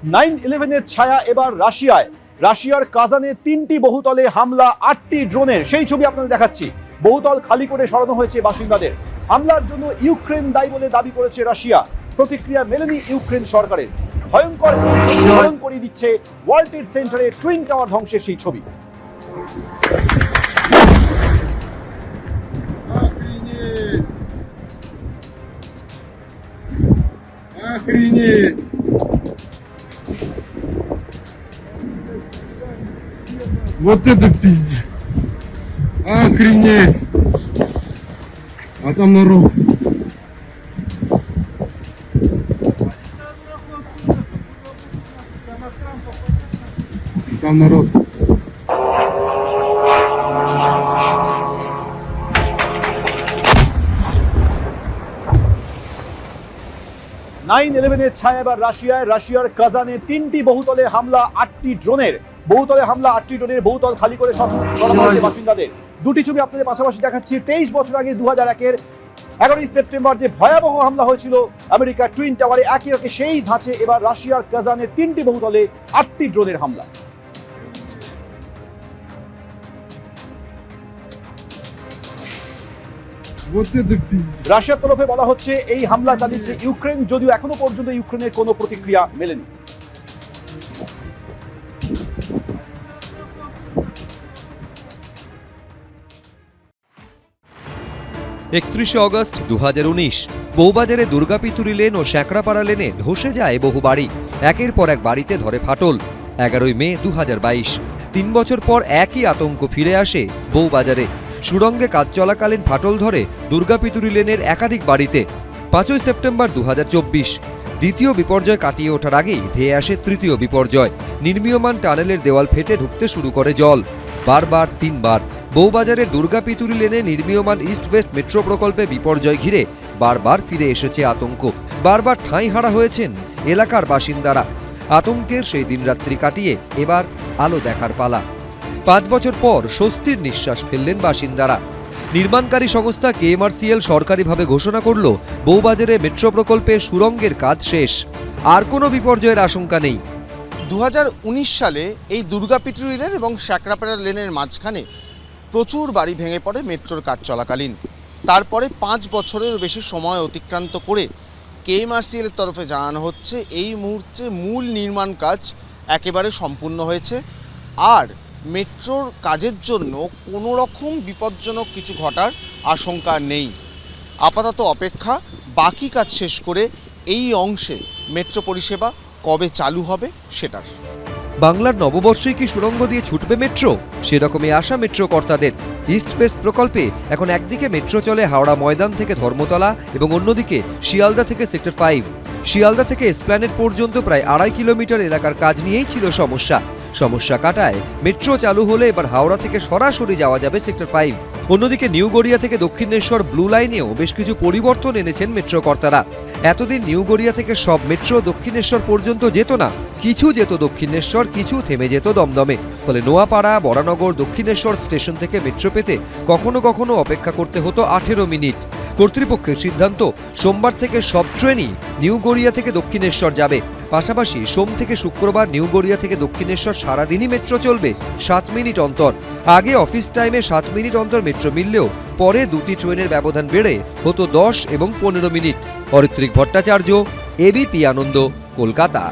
9/11-এর ছায়া এবার রাশিয়ায়। রাশিয়ার কাজানে 3টি বহুতলে হামলা, 8টি ড্রোনের সেই ছবি আপনাদের দেখাচ্ছি। বহুতল খালি করে সরানো হয়েছে বাসিন্দাদের। হামলার জন্য ইউক্রেন দায়ী বলে দাবি করেছে রাশিয়া। প্রতিক্রিয়া মেলেনি ইউক্রেন সরকারের। ভয়ঙ্কর স্মরণ করিয়ে দিচ্ছে ওয়ার্ল্ড ট্রেড সেন্টারে টুইন টাওয়ার ধ্বংসের সেই ছবি। Охренеть! Вот это пиздец! Охренеть! А там народ. Там народ. 9/11-এর ছায়া এবার রাশিয়ায়। রাশিয়ার কাজানে 3টি বহুতলে হামলা, 8টি ড্রোনের। বহুতলে হামলা, 8টি ড্রোনের, বহুতল খালি করে সরানো হয়েছে বাসিন্দাদের। দুটি ছবি আপনাদের পাশাপাশি দেখাচ্ছি। 23 বছর আগে 2001-এর 11ই সেপ্টেম্বর যে ভয়াবহ হামলা হয়েছিল আমেরিকার টুইন টাওয়ারে, একই একে সেই ধাঁচে এবার রাশিয়ার কাজানে 3টি বহুতলে 8টি ড্রোনের হামলা। রাশিয়ার তরফে বলা হচ্ছে এই হামলা চালিয়েছে ইউক্রেন, যদিও এখনো পর্যন্ত ইউক্রেনের কোনো প্রতিক্রিয়া মেলেনি। অগস্ট 2019 বউবাজারে দুর্গাপিতুরি লেন ও শ্যাকরাপাড়া লেনে ধসে যায় বহু বাড়ি। একের পর এক বাড়িতে ধরে ফাটল। 11ই মে 2022, 3 বছর পর একই আতঙ্ক ফিরে আসে বউবাজারে। সুড়ঙ্গে কাজ চলাকালীন ফাটল ধরে দুর্গাপিতুরি লেনের একাধিক বাড়িতে। 5ই সেপ্টেম্বর 2024, দ্বিতীয় বিপর্যয় কাটিয়ে ওঠার আগেই ধেয়ে আসে তৃতীয় বিপর্যয়। নির্মীয়মান টানেলের দেওয়াল ফেটে ঢুকতে শুরু করে জল। বারবার 3 বার বউবাজারের দুর্গাপিতুরি লেনে নির্মীয়মান ইস্ট ওয়েস্ট মেট্রো প্রকল্পে বিপর্যয় ঘিরে বারবার ফিরে এসেছে আতঙ্ক। বারবার ঠাঁই হারা হয়েছেন এলাকার বাসিন্দারা। আতঙ্কের সেই দিনরাত্রি কাটিয়ে এবার আলো দেখার পালা। 5 বছর পর স্বস্তির নিঃশ্বাস ফেললেন বাসিন্দারা। নির্মাণকারী সংস্থা কেএমআরসিএল সরকারিভাবে ঘোষণা করল বউবাজারে মেট্রো প্রকল্পে সুড়ঙ্গের কাজ শেষ, আর কোনো বিপর্যয়ের আশঙ্কা নেই। 2019 সালে এই দুর্গাপিতুরি লেন এবং শ্যাকরাপাড়া লেনের মাঝখানে প্রচুর বাড়ি ভেঙে পড়ে মেট্রোর কাজ চলাকালীন। তারপরে 5 বছরের বেশি সময় অতিক্রান্ত করে কেএমআরসিএল এর তরফে জানানো হচ্ছে এই মুহূর্তে মূল নির্মাণ কাজ একেবারে সম্পূর্ণ হয়েছে, আর মেট্রোর কাজের জন্য কোনো রকম বিপজ্জনক কিছু ঘটার আশঙ্কা নেই। আপাতত অপেক্ষা বাকি কাজ শেষ করে এই অংশে মেট্রো পরিষেবা কবে চালু হবে সেটার। বাংলার নববর্ষে কি সুড়ঙ্গ দিয়ে ছুটবে মেট্রো? সেরকমই আশা মেট্রো কর্তাদের। ইস্ট ওয়েস্ট প্রকল্পে এখন একদিকে মেট্রো চলে হাওড়া ময়দান থেকে ধর্মতলা এবং অন্যদিকে শিয়ালদা থেকে সেক্টর 5। শিয়ালদা থেকে এসপ্ল্যানেড পর্যন্ত প্রায় 2.5 কিলোমিটার এলাকার কাজ নিয়েই ছিল সমস্যা কাটায় মেট্রো চালু হলে এবার হাওড়া থেকে সরাসরি যাওয়া যাবে সেক্টর 5। অন্যদিকে নিউ গড়িয়া থেকে দক্ষিণেশ্বর ব্লু লাইনেও বেশ কিছু পরিবর্তন এনেছেন মেট্রো কর্তারা। এতদিন নিউ গড়িয়া থেকে সব মেট্রো দক্ষিণেশ্বর পর্যন্ত যেত না, কিছু যেত দক্ষিণেশ্বর, কিছু থেমে যেত দমদমে। ফলে নোয়াপাড়া, বরানগর, দক্ষিণেশ্বর স্টেশন থেকে মেট্রো পেতে কখনো কখনো অপেক্ষা করতে হতো 18 মিনিট। কর্তৃপক্ষের সিদ্ধান্ত, সোমবার থেকে সব ট্রেনই নিউ গড়িয়া থেকে দক্ষিণেশ্বর যাবে। পাশাপাশি সোম থেকে শুক্রবার নিউ গড়িয়া থেকে দক্ষিণেশ্বর সারাদিনই মেট্রো চলবে 7 মিনিট অন্তর। আগে অফিস টাইমে 7 মিনিট অন্তর মেট্রো মিললেও পরে দুটি ট্রেনের ব্যবধান বেড়ে হতো 10 এবং 15 মিনিট। অরিত্রিক ভট্টাচার্য, এবিপি আনন্দ, কলকাতা।